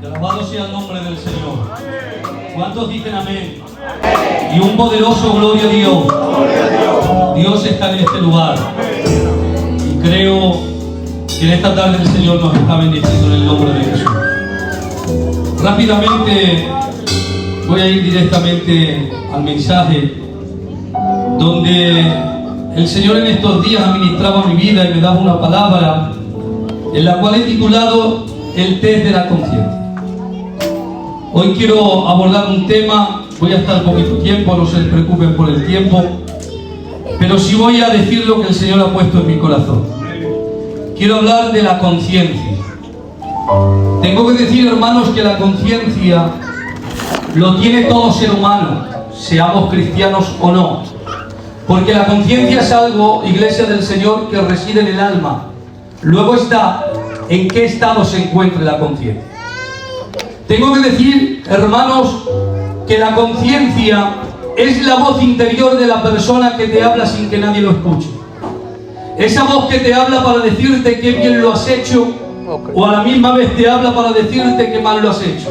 Alabado sea el nombre del Señor. ¿Cuántos dicen amén? Y un poderoso gloria a Dios. Dios está en este lugar. Y creo que en esta tarde el Señor nos está bendiciendo en el nombre de Jesús. Rápidamente voy a ir directamente al mensaje donde el Señor en estos días administraba mi vida y me daba una palabra en la cual he titulado el test de la conciencia. Hoy quiero abordar un tema, voy a estar poquito tiempo, no se preocupen por el tiempo, pero sí voy a decir lo que el Señor ha puesto en mi corazón. Quiero hablar de la conciencia. Tengo que decir, hermanos, que la conciencia lo tiene todo ser humano, seamos cristianos o no, porque la conciencia es algo, iglesia del Señor, que reside en el alma. Luego está en qué estado se encuentra la conciencia. Tengo que decir, hermanos, que la conciencia es la voz interior de la persona que te habla sin que nadie lo escuche. Esa voz que te habla para decirte qué bien lo has hecho, o a la misma vez te habla para decirte qué mal lo has hecho.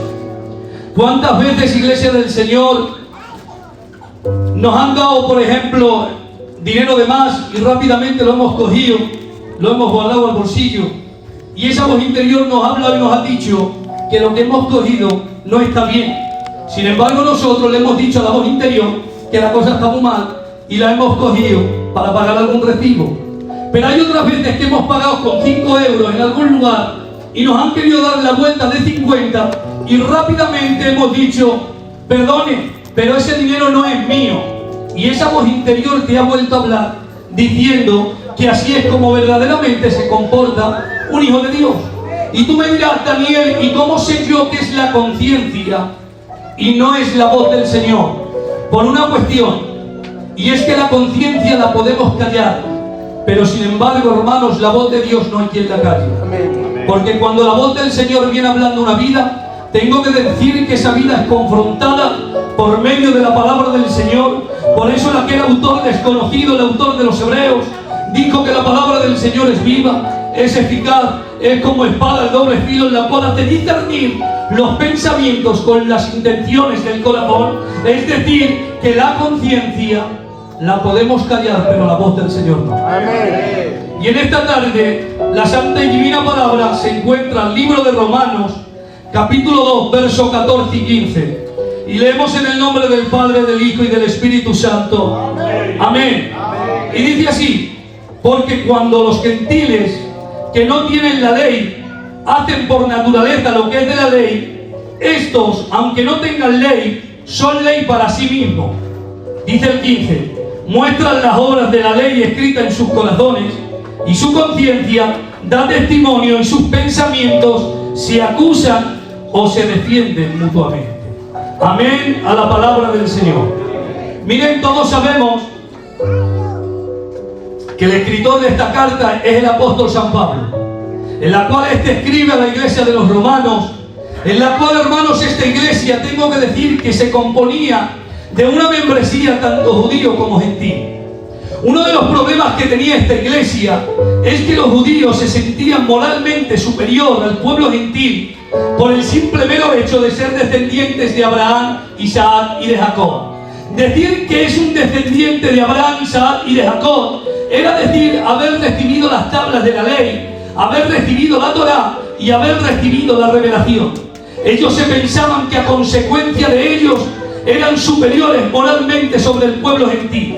¿Cuántas veces, iglesia del Señor, nos han dado, por ejemplo, dinero de más y rápidamente lo hemos cogido, lo hemos guardado al bolsillo, y esa voz interior nos habla y nos ha dicho que lo que hemos cogido no está bien? Sin embargo, nosotros le hemos dicho a la voz interior que la cosa está muy mal y la hemos cogido para pagar algún recibo. Pero hay otras veces que hemos pagado con 5 euros en algún lugar y nos han querido dar la vuelta de 50 y rápidamente hemos dicho: perdone, pero ese dinero no es mío. Y esa voz interior te ha vuelto a hablar diciendo que así es como verdaderamente se comporta un hijo de Dios. Y tú me dirás: Daniel, ¿y cómo sé yo que es la conciencia y no es la voz del Señor? Por una cuestión, y es que la conciencia la podemos callar, pero sin embargo, hermanos, la voz de Dios no hay quien la calle. Porque cuando la voz del Señor viene hablando una vida, tengo que decir que esa vida es confrontada por medio de la palabra del Señor. Por eso aquel autor desconocido, el autor de los Hebreos, dijo que la palabra del Señor es viva, es eficaz, es como espada de doble filo, en la cual hace discernir los pensamientos con las intenciones del corazón. Es decir, que la conciencia la podemos callar, pero la voz del Señor no. Amén. Y en esta tarde, la santa y divina palabra se encuentra en el libro de Romanos, capítulo 2, versos 14 y 15. Y leemos en el nombre del Padre, del Hijo y del Espíritu Santo. Amén. Amén. Amén. Y dice así: porque cuando los gentiles que no tienen la ley hacen por naturaleza lo que es de la ley, estos, aunque no tengan ley, son ley para sí mismos. Dice el 15: muestran las obras de la ley escritas en sus corazones, y su conciencia da testimonio, y sus pensamientos se acusan o se defienden mutuamente. Amén a la palabra del Señor. Miren, todos sabemos que el escritor de esta carta es el apóstol San Pablo, en la cual escribe a la iglesia de los romanos, en la cual, hermanos, esta iglesia, tengo que decir que se componía de una membresía tanto judío como gentil. Uno de los problemas que tenía esta iglesia es que los judíos se sentían moralmente superior al pueblo gentil por el simple mero hecho de ser descendientes de Abraham, Isaac y de Jacob. Decir que es un descendiente de Abraham, Isaac y de Jacob era decir haber recibido las tablas de la ley, haber recibido la Torá y haber recibido la revelación. Ellos se pensaban que a consecuencia de ellos eran superiores moralmente sobre el pueblo gentil.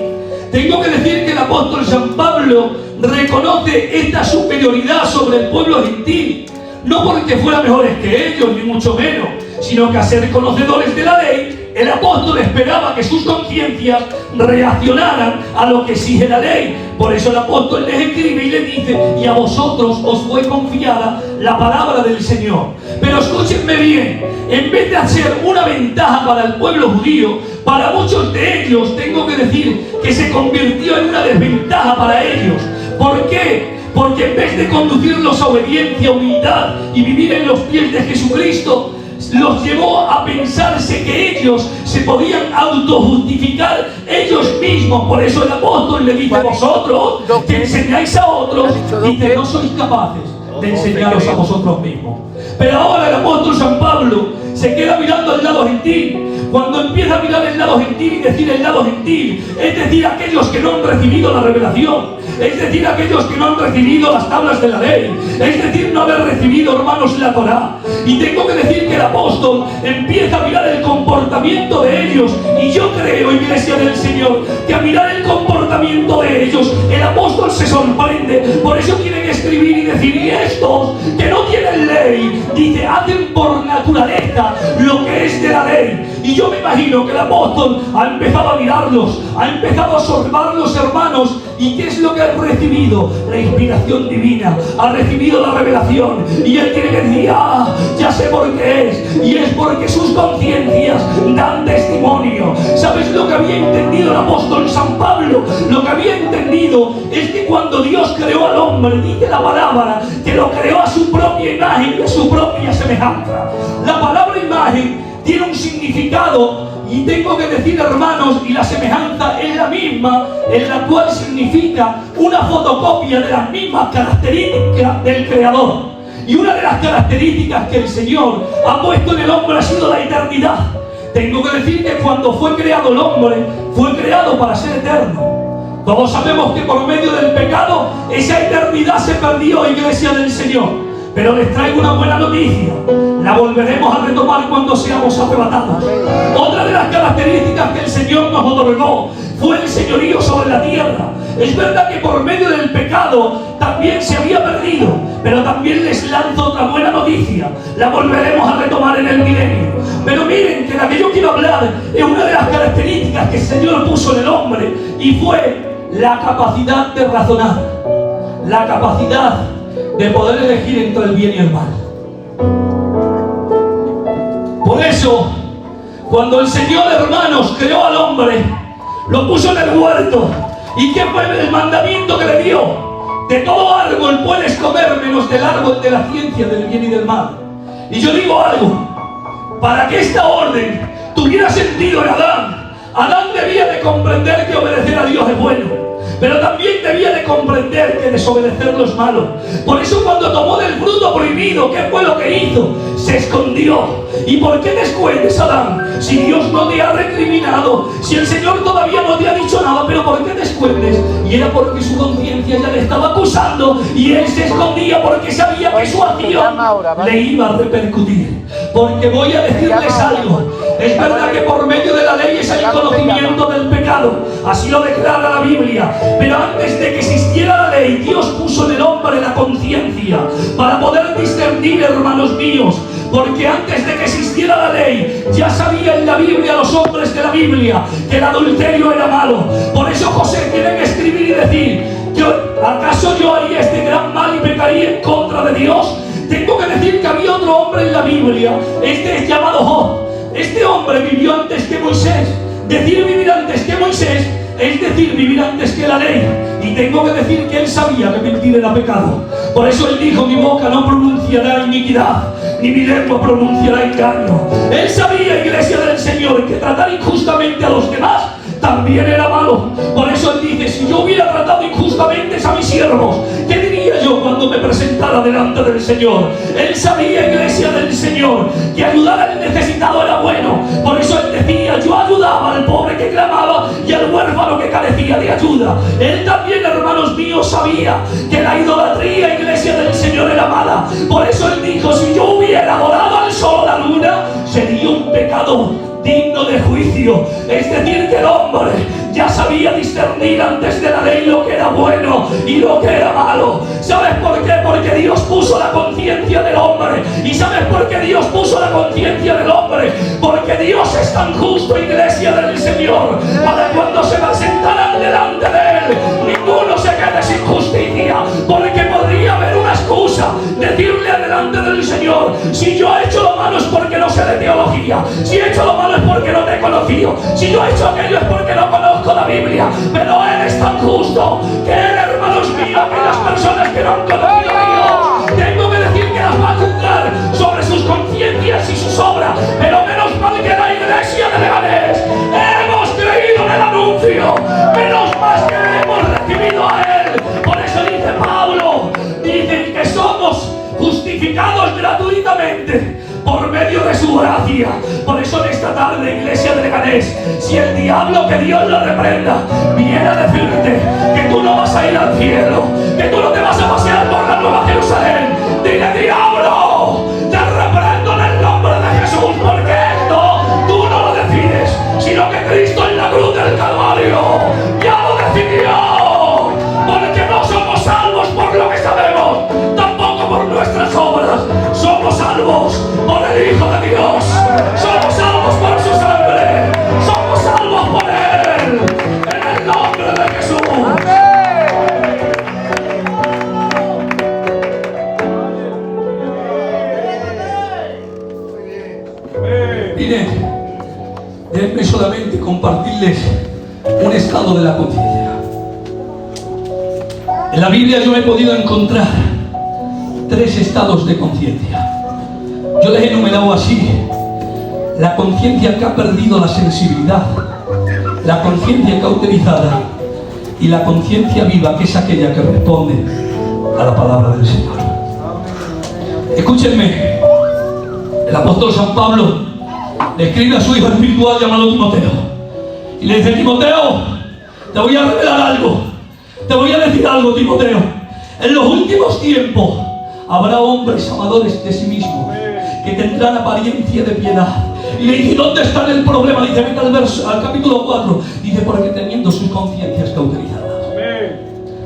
Tengo que decir que el apóstol San Pablo reconoce esta superioridad sobre el pueblo gentil, no porque fueran mejores que ellos, ni mucho menos, sino que a ser conocedores de la ley, el apóstol esperaba que sus conciencias reaccionaran a lo que exige la ley. Por eso el apóstol les escribe y les dice: y a vosotros os fue confiada la palabra del Señor. Pero escúchenme bien, en vez de hacer una ventaja para el pueblo judío, para muchos de ellos tengo que decir que se convirtió en una desventaja para ellos. ¿Por qué? Porque en vez de conducirlos a obediencia, humildad y vivir en los pies de Jesucristo, los llevó a pensarse que ellos se podían autojustificar ellos mismos. Por eso el apóstol le dice: vosotros que enseñáis a otros, dice, no sois capaces de enseñaros a vosotros mismos. Pero ahora el apóstol San Pablo se queda mirando el lado gentil. Cuando empieza a mirar el lado gentil y decir el lado gentil, es decir, aquellos que no han recibido la revelación, es decir, aquellos que no han recibido las tablas de la ley, es decir, no haber recibido, hermanos, la Torá. Y tengo que decir que el apóstol empieza a mirar el comportamiento de ellos, y yo creo, iglesia del Señor, que a mirar el comportamiento de ellos, el apóstol se sorprende. Por eso tiene que escribir y decir: y estos que no tienen ley, dice, hacen por naturaleza lo que es de la ley. Y yo me imagino que el apóstol ha empezado a mirarlos, ha empezado a observarlos, hermanos. ¿Y qué es lo que ha recibido? La inspiración divina, ha recibido la revelación. Y él tiene que decir: ah, ya sé por qué es. Y es porque sus conciencias dan testimonio. ¿Sabes lo que había entendido el apóstol San Pablo? Lo que había entendido es que cuando Dios creó al hombre, dice la palabra, que lo creó a su propia imagen y a su propia semejanza. La palabra imagen tiene un significado, y tengo que decir, hermanos, y la semejanza es la misma, en la cual significa una fotocopia de las mismas características del Creador. Y una de las características que el Señor ha puesto en el hombre ha sido la eternidad. Tengo que decir que cuando fue creado el hombre, fue creado para ser eterno. Todos sabemos que por medio del pecado esa eternidad se perdió, iglesia del Señor. Pero les traigo una buena noticia: la volveremos a retomar cuando seamos arrebatados. Otra de las características que el Señor nos otorgó fue el señorío sobre la tierra. Es verdad que por medio del pecado también se había perdido, pero también les lanzo otra buena noticia: la volveremos a retomar en el milenio. Pero miren, que la que yo quiero hablar es una de las características que el Señor puso en el hombre, y fue la capacidad de razonar, la capacidad de poder elegir entre el bien y el mal. Por eso, cuando el Señor, hermanos, creó al hombre, lo puso en el huerto. ¿Y qué fue el mandamiento que le dio? De todo árbol puedes comer, menos del árbol de la ciencia del bien y del mal. Y yo digo algo: para que esta orden tuviera sentido en Adán, Adán debía de comprender que obedecer a Dios es bueno, pero también debía de comprender que desobedecerlo es malo. Por eso, cuando tomó del fruto prohibido, ¿qué fue lo que hizo? Se escondió. ¿Y por qué te escondes, Adán? Si Dios no te ha recriminado, si el Señor todavía no te ha dicho nada, ¿pero por qué te escondes? Y era porque su conciencia ya le estaba acusando, y él se escondía porque sabía que su acción le iba a repercutir. Porque voy a decirles algo: es verdad que por medio de la ley es el conocimiento del pecado, así lo declara la Biblia. Pero antes de que existiera la ley, Dios puso en el hombre la conciencia para poder discernir, hermanos míos. Porque antes de que existiera la ley, ya sabía en la Biblia los hombres de la Biblia que el adulterio era malo. Por eso José tiene que escribir y decir: ¿acaso yo haría este gran mal y pecaría en contra de Dios? Tengo que decir que había otro hombre en la Biblia, este es llamado Job. Este hombre vivió antes que Moisés. Decir vivir antes que Moisés es decir vivir antes que la ley. Y tengo que decir que él sabía que mentir era pecado. Por eso él dijo: mi boca no pronunciará iniquidad, ni mi lengua pronunciará engaño. Él sabía, iglesia del Señor, que tratar injustamente a los demás también era malo. Por eso él dice: si yo hubiera tratado injustamente a mis siervos, ¿qué diría yo cuando me presentara delante del Señor? Él sabía, iglesia del Señor, que ayudar al necesitado era bueno. Por eso él decía: yo ayudaba al pobre que clamaba y al huérfano que carecía de ayuda. Él también, hermanos míos, sabía que la idolatría, iglesia del Señor, era mala. Por eso él dijo: si yo hubiera adorado al sol o la luna, sería un pecado digno de juicio. Es decir, que el hombre ya sabía discernir antes de la ley lo que era bueno y lo que era malo. ¿Sabes por qué? Porque Dios puso la conciencia del hombre. ¿Y sabes por qué Dios puso la conciencia del hombre? Porque Dios es tan justo, iglesia del Señor, para cuando se presentarán delante de él, ninguno se quede sin justicia. Porque podría haber una excusa: decirle delante del Señor: si yo he hecho lo malo es porque no sé de teología, si he hecho lo malo es porque no te he conocido, si yo he hecho aquello es porque no conozco la Biblia. Pero Él es tan justo que Él, hermanos míos, aquellas personas que no han conocido a Dios, tengo que decir que las va a juzgar sobre sus conciencias y sus obras. Pero menos mal que la iglesia de Leganés hemos creído en el anuncio, menos mal que hemos recibido a Él. Por eso dice Pablo, dicen que somos justificados gratuitamente por medio de su su gracia. Por eso en esta tarde, iglesia de Leganés, si el diablo, que Dios lo reprenda, viene a decirte que tú no vas a ir al cielo, que tú no te vas a pasear por la Nueva Jerusalén, dile: diablo, te reprendo en el nombre de Jesús, porque esto tú no lo decides, sino que Cristo en la cruz del Calvario ya lo decidió. Porque no somos salvos por lo que sabemos, tampoco por nuestras obras. Somos salvos por el Hijo de Dios. Somos salvos por su sangre. Somos salvos por Él. En el nombre de Jesús. Miren, déjenme solamente compartirles un estado de la conciencia. En la Biblia yo he podido encontrar 3 estados de conciencia. Yo les he enumerado así: la conciencia que ha perdido la sensibilidad, la conciencia cauterizada y la conciencia viva, que es aquella que responde a la palabra del Señor. Escúchenme, el apóstol San Pablo le escribe a su hijo espiritual llamado Timoteo y le dice: Timoteo, te voy a revelar algo, te voy a decir algo, Timoteo. En los últimos tiempos habrá hombres amadores de sí mismos, que tendrán apariencia de piedad. Y le dice: ¿dónde está el problema? Dice: vete al capítulo 4. Dice: porque teniendo sus conciencias cauterizadas.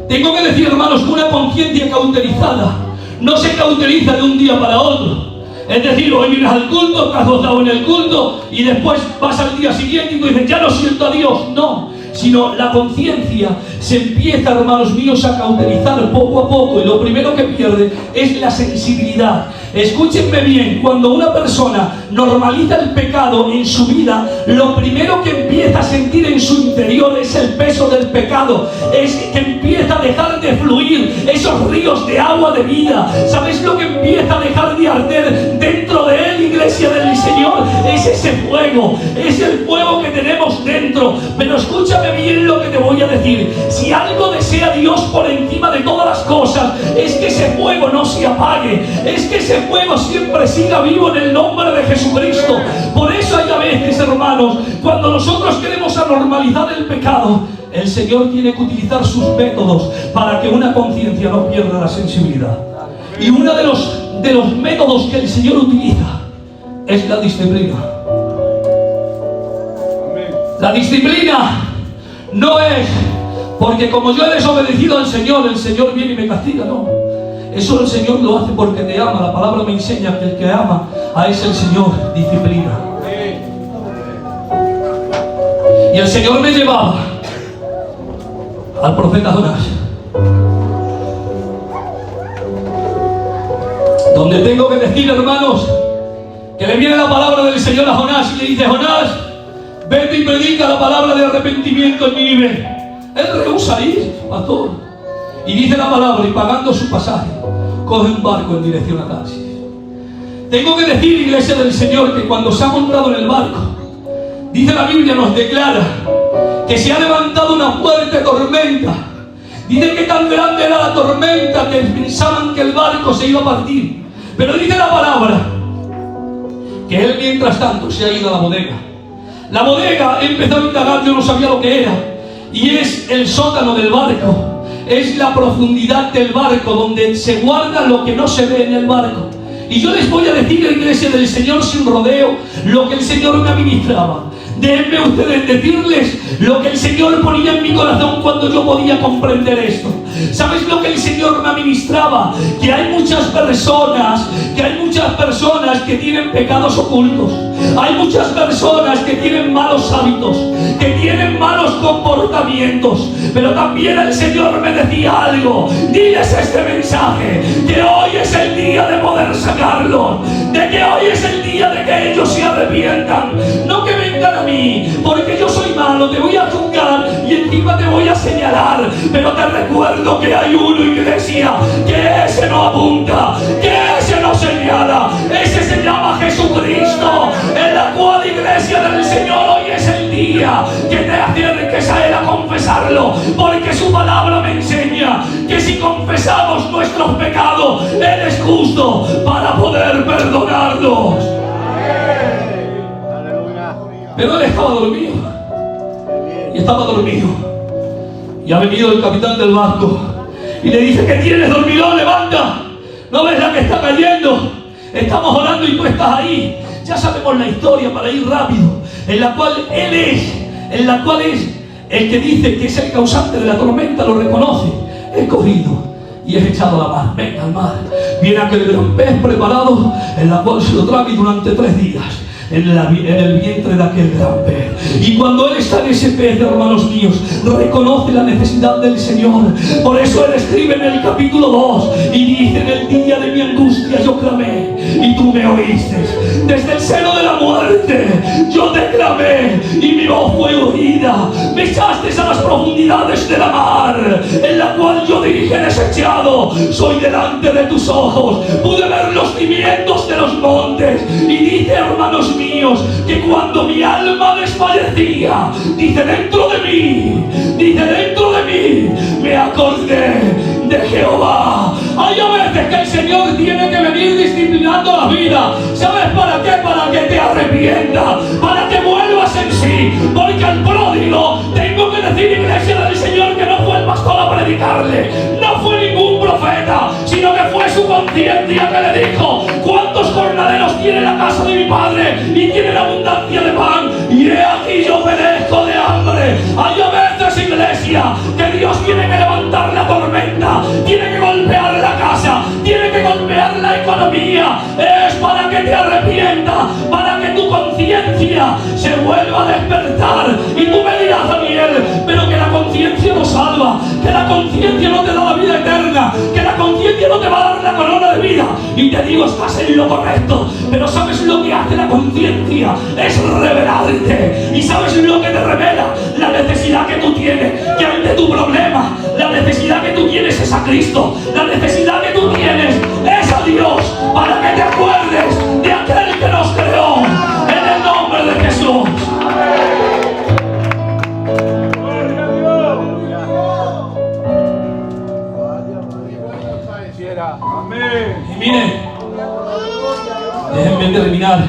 Tengo que decir, hermanos, que una conciencia cauterizada no se cauteriza de un día para otro. Es decir, hoy vienes al culto, te has gozado en el culto y después vas al día siguiente y tú dices: ya no siento a Dios. No, sino la conciencia se empieza, hermanos míos, a cauterizar poco a poco, y lo primero que pierde es la sensibilidad. Escúchenme bien, cuando una persona normaliza el pecado en su vida, lo primero que empieza a sentir en su interior es el peso del pecado, es que empieza a dejar de fluir esos ríos de agua de vida. ¿Sabes lo que empieza a dejar de arder dentro de él, iglesia del Señor? Es ese fuego, es el fuego que tenemos dentro. Pero escúchame bien lo que te voy a decir: si algo desea Dios por encima de todas las cosas, es que ese fuego no se apague, es que ese fuego siempre siga vivo en el nombre de Jesucristo. Por eso hay a veces, hermanos, cuando nosotros queremos anormalizar el pecado, el Señor tiene que utilizar sus métodos para que una conciencia no pierda la sensibilidad. Y uno de los métodos que el Señor utiliza es la disciplina. La disciplina no es porque como yo he desobedecido al Señor, el Señor viene y me castiga. No, eso el Señor lo hace porque te ama. La palabra me enseña que el que ama a ese el Señor disciplina. Y el Señor me llevaba al profeta Jonás, donde tengo que decir, hermanos, que le viene la palabra del Señor a Jonás y le dice: Jonás, vete y predica la palabra de arrepentimiento en Nínive. Él rehúsa ir, pastor. Y dice la palabra, y pagando su pasaje, coge un barco en dirección a Tarsis. Tengo que decir, iglesia del Señor, que cuando se ha montado en el barco, dice la Biblia, nos declara que se ha levantado una fuerte tormenta. Dice que tan grande era la tormenta que pensaban que el barco se iba a partir. Pero dice la palabra que él, mientras tanto, se ha ido a la bodega. La bodega empezó a indagar, yo no sabía lo que era, y es el sótano del barco, es la profundidad del barco, donde se guarda lo que no se ve en el barco. Y yo les voy a decir, la iglesia del Señor, sin rodeo, lo que el Señor me administraba. Déjenme ustedes decirles lo que el Señor ponía en mi corazón cuando yo podía comprender esto. ¿Sabes lo que el Señor me administraba? Que hay muchas personas que tienen pecados ocultos. Hay muchas personas que tienen malos hábitos, que tienen malos comportamientos. Pero también el Señor me decía algo: diles este mensaje, que hoy es el día de poder sacarlos, de que hoy es el día de que ellos se arrepientan. No que vengan a mí, porque yo soy malo, te voy a juzgar y encima te voy a señalar. Pero te recuerdo que hay uno, iglesia, que ese no apunta, que ese no señala. Ese se llama Jesucristo, en la cual, iglesia del Señor, hoy es el día que te acerques a Él a confesarlo, porque su palabra me enseña que si confesamos nuestros pecados, Él es justo para poder perdonarlos. Pero él estaba dormido. Y estaba dormido. Y ha venido el capitán del barco y le dice: ¿qué tienes, dormilón? Levanta. ¿No ves la que está cayendo? Estamos orando y tú estás ahí. Ya sabemos la historia para ir rápido. En la cual él es el que dice que es el causante de la tormenta, lo reconoce. Es cogido y es echado a la mar. Venga al mar. Viene aquel gran pez preparado, en la cual se lo trae durante 3 días. En el vientre de aquel gran pez. Y cuando él está en ese pez, hermanos míos, reconoce la necesidad del Señor. Por eso él escribe en el capítulo 2 y dice: en el día de mi angustia yo clamé y tú me oíste. Desde el seno de la muerte yo te clamé y mi voz fue oída. Me echaste a las profundidades de la mar, en la cual yo dije desechado soy delante de tus ojos. Pude ver los cimientos de los montes. Y dice, hermanos míos, que cuando mi alma desfallecía, dice dentro de mí, me acordé de Jehová. Hay a veces que el Señor tiene que venir disciplinando la vida. ¿Sabes para qué? Para que te arrepientas, para que vuelvas en sí. Porque al pródigo, tengo que decir, iglesia del Señor, que no fue el pastor a predicarle, no fue ningún profeta, sino que fue su conciencia que le dijo: ¿cuántos jornaleros tiene la casa de mi padre y tienen abundancia de pan? Y he aquí yo perezco de hambre. Hay a veces, iglesia, que Dios tiene que levantar la tormenta, tiene que golpear la casa, tiene que golpear la economía. Es para que te arrepientas, para que tu conciencia se vuelva a despertar. Y tú me dirás, Daniel, pero que la conciencia no salva, que la conciencia no te da la vida eterna, que la conciencia no te va a dar la corona de vida. Y te digo, estás en lo correcto, pero ¿sabes lo que hace la conciencia? Es revelarte. ¿Y sabes lo que te revela? La necesidad que tú tienes, que ante tu problema, la necesidad que tú tienes es a Cristo. La necesidad que tú tienes es a Dios, para que te acuerdes de aquel que nos creó, en el nombre de Jesús. Y miren, déjenme terminar.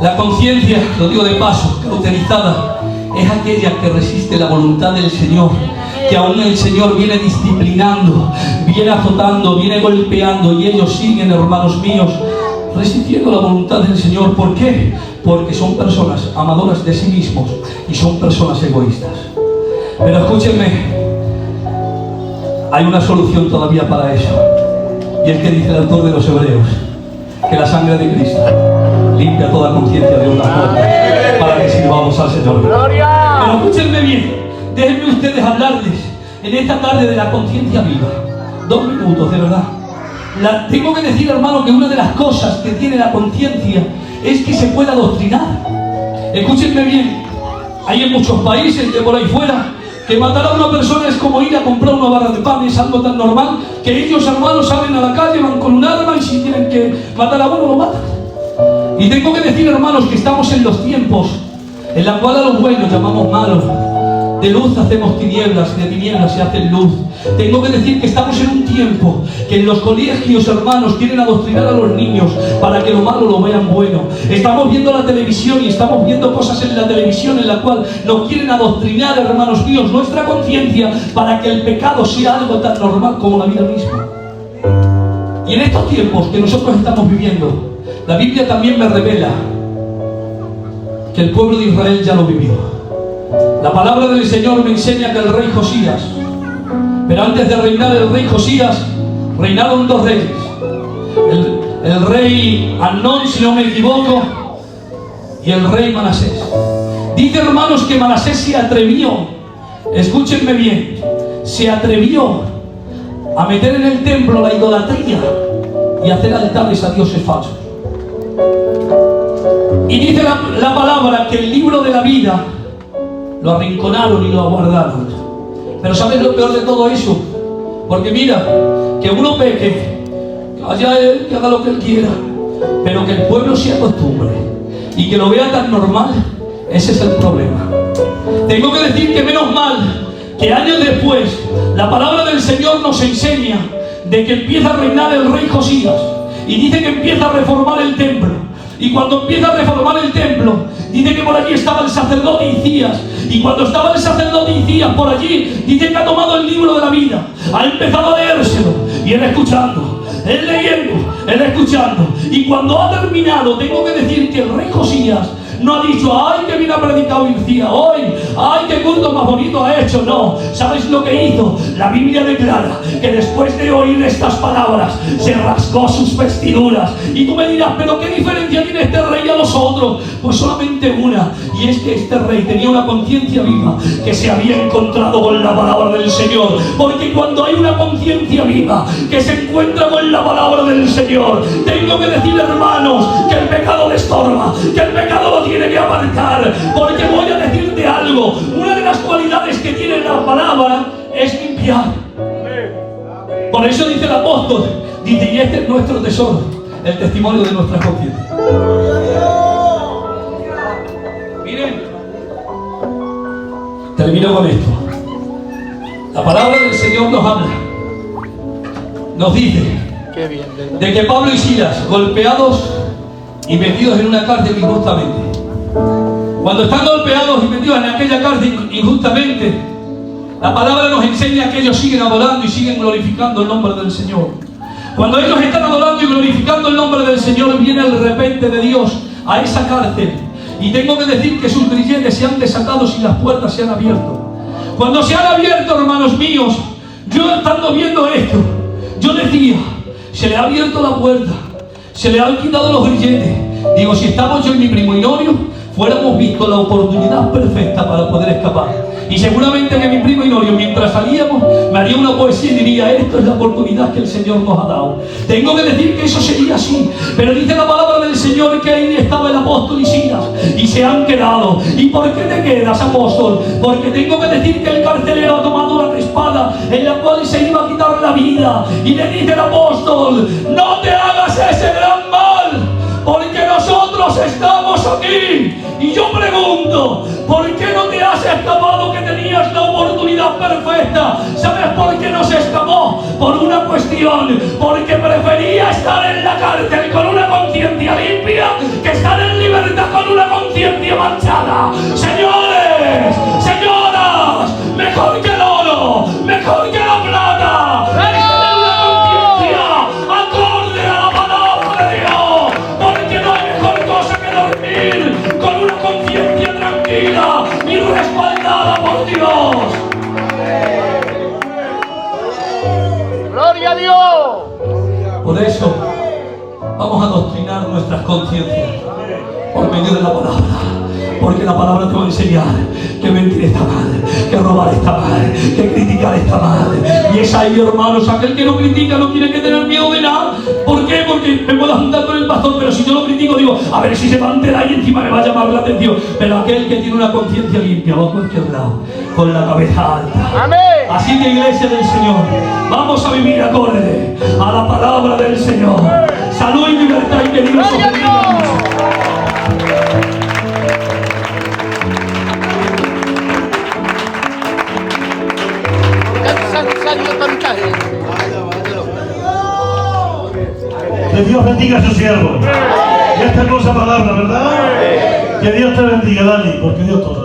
La conciencia, lo digo de paso, cauterizada, es aquella que resiste la voluntad del Señor, que aún el Señor viene disciplinando, viene azotando, viene golpeando, y ellos siguen, hermanos míos, resistiendo la voluntad del Señor. ¿Por qué? Porque son personas amadoras de sí mismos y son personas egoístas. Pero escúchenme, hay una solución todavía para eso, y es que dice el autor de los Hebreos que la sangre de Cristo limpia toda conciencia de una forma, para que sirvamos al Señor. Pero escúchenme bien, déjenme ustedes hablarles en esta tarde de la conciencia viva. 2 minutos, de verdad. Tengo que decir, hermano, que una de las cosas que tiene la conciencia es que se puede adoctrinar. Escúchenme bien, hay en muchos países de por ahí fuera que matar a una persona es como ir a comprar una barra de pan. Es algo tan normal que ellos, hermanos, salen a la calle, van con un arma, y si tienen que matar a uno, lo matan. Y tengo que decir, hermanos, que estamos en los tiempos en la cual a los buenos llamamos malos, de luz hacemos tinieblas, de tinieblas se hace luz. Tengo que decir que estamos en un tiempo que en los colegios, hermanos, quieren adoctrinar a los niños para que lo malo lo vean bueno. Estamos viendo la televisión y estamos viendo cosas en la televisión en la cual nos quieren adoctrinar, hermanos míos, nuestra conciencia, para que el pecado sea algo tan normal como la vida misma. Y en estos tiempos que nosotros estamos viviendo, la Biblia también me revela que el pueblo de Israel ya lo vivió. La palabra del Señor me enseña que el rey Josías, pero antes de reinar el rey Josías, reinaron 2 reyes. El rey Amnón, si no me equivoco, y el rey Manasés. Dice, hermanos, que Manasés se atrevió, escúchenme bien, se atrevió a meter en el templo la idolatría y hacer altares a dioses falsos. Y dice la palabra que el libro de la vida lo arrinconaron y lo guardaron. Pero ¿sabes lo peor de todo eso? Porque mira, que uno peque, que vaya él, que haga lo que él quiera, pero que el pueblo se acostumbre y que lo vea tan normal, ese es el problema. Tengo que decir que menos mal que años después la palabra del Señor nos enseña de que empieza a reinar el rey Josías, y dice que empieza a reformar el templo. Y cuando empieza a reformar el templo, dice que por allí estaba el sacerdote Hicías. Y cuando estaba el sacerdote Hicías por allí, dice que ha tomado el libro de la vida, ha empezado a leérselo, y él escuchando, él leyendo, él escuchando. Y cuando ha terminado, tengo que decir que el rey Josías no ha dicho, ay, que bien ha predicado Hicías hoy, ay, qué culto más bonito ha hecho. No, ¿sabéis lo que hizo? La Biblia declara que después de oír estas palabras, se rasgó sus vestiduras. Y tú me dirás, pero ¿qué diferencia tiene este rey a los otros? Pues solamente una, y es que este rey tenía una conciencia viva, que se había encontrado con la palabra del Señor. Porque cuando hay una conciencia viva, que se encuentra con la palabra del Señor, tengo que decir, hermanos, que el pecado le estorba, que el pecado lo tiene que apartar. Porque voy a decirte algo, una de las cualidades que tiene la palabra es limpiar. Por eso dice el apóstol, dice, y este es nuestro tesoro, el testimonio de nuestra conciencia. Miren, termino con esto. La palabra del Señor nos habla, nos dice de que Pablo y Silas, golpeados y metidos en una cárcel injustamente, cuando están golpeados y metidos en aquella cárcel injustamente, la palabra nos enseña que ellos siguen adorando y siguen glorificando el nombre del Señor. Cuando ellos están adorando y glorificando el nombre del Señor, viene el repente de Dios a esa cárcel. Y tengo que decir que sus grilletes se han desatado y las puertas se han abierto. Cuando se han abierto, hermanos míos, yo estando viendo esto, yo decía, se le ha abierto la puerta, se le han quitado los grilletes. Digo, si estamos yo y mi primo Inorio, fuéramos visto la oportunidad perfecta para poder escapar. Y seguramente que mi primo Inorio, mientras salíamos, me haría una poesía y diría, esto es la oportunidad que el Señor nos ha dado. Tengo que decir que eso sería así, pero dice la palabra del Señor que ahí estaba el apóstol y Silas, y se han quedado. ¿Y por qué te quedas, apóstol? Porque tengo que decir que el carcelero ha tomado una espada en la cual se iba a quitar la vida, y le dice el apóstol, no te hagas ese gran mal, porque nosotros estamos aquí. Y yo pregunto, ¿por qué no te has escapado que tenías la oportunidad perfecta? ¿Sabes por qué no se escapó? Por una cuestión, porque prefería estar en la cárcel con una conciencia limpia que estar en libertad con una conciencia manchada. Señores, señoras, mejor que el oro, mejor que la plata, es tener una conciencia acorde a la palabra de Dios, porque no hay mejor cosa que dormir con una conciencia tranquila y respaldada por Dios. ¡Gloria a Dios! Por eso vamos a adoctrinar nuestras conciencias por medio de la palabra, porque la palabra te va a enseñar que mentir está mal, que robar está mal, que criticar está mal. Y es ahí, hermanos, aquel que no critica no tiene que tener miedo de nada. ¿Por qué? Porque me puedo juntar con el pastor, pero si yo lo critico digo, a ver si se va a enterar y encima me va a llamar la atención. Pero aquel que tiene una conciencia limpia va a cualquier lado, con la cabeza alta. ¡Amén! Así que, iglesia del Señor, vamos a vivir acorde a la palabra del Señor. Salud y libertad, y que Dios os bendiga mucho. Que Dios bendiga a su siervo. Y esta hermosa palabra, ¿verdad? Que Dios te bendiga, Dani, porque Dios todo.